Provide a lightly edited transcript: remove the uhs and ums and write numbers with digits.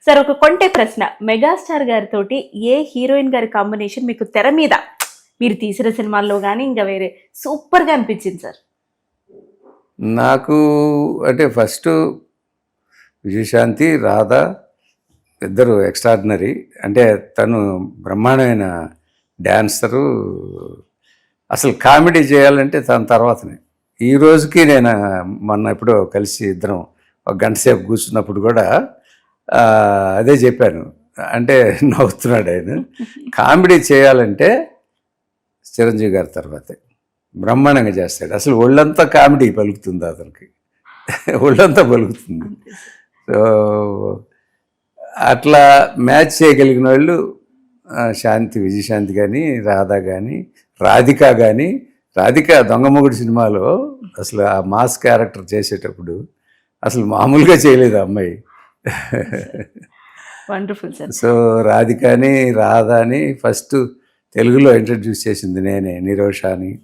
Sir ఒక కొంటే ప్రశ్న, మెగాస్టార్ గారితో ఏ హీరోయిన్ గారి కాంబినేషన్ మీకు తెర మీద మీరు తీసిన సినిమాల్లో కానీ ఇంకా వేరే సూపర్గా అనిపించింది సార్? నాకు అంటే ఫస్ట్ విజయశాంతి, రాధ ఇద్దరు ఎక్స్ట్రాడినరీ. అంటే తను బ్రహ్మాండమైన డ్యాన్సరు. అసలు కామెడీ చేయాలంటే తన తర్వాతనే. ఈ రోజుకి నేను మొన్న ఎప్పుడో కలిసి ఇద్దరం ఒక గంట సేపు కూర్చున్నప్పుడు కూడా అదే చెప్పాను. అంటే నవ్వుతున్నాడు ఆయన. కామెడీ చేయాలంటే చిరంజీవి గారి తర్వాతే. బ్రహ్మాండంగా చేస్తాడు. అసలు ఒళ్ళంతా కామెడీ పలుకుతుంది అతనికి, ఒళ్ళంతా పలుకుతుంది. సో అట్లా మ్యాచ్ చేయగలిగిన వాళ్ళు శాంతి, విజయశాంతి కానీ, రాధ కానీ, రాధిక కానీ. రాధిక దొంగమొగుడు సినిమాలో అసలు ఆ మాస్ క్యారెక్టర్ చేసేటప్పుడు అసలు మామూలుగా చేయలేదు ఆ అమ్మాయి. Wonderful sir. సో రాధికని, రాధాని ఫస్ట్ తెలుగులో ఇంట్రడ్యూస్ చేసింది నేనే, నిరోషాని.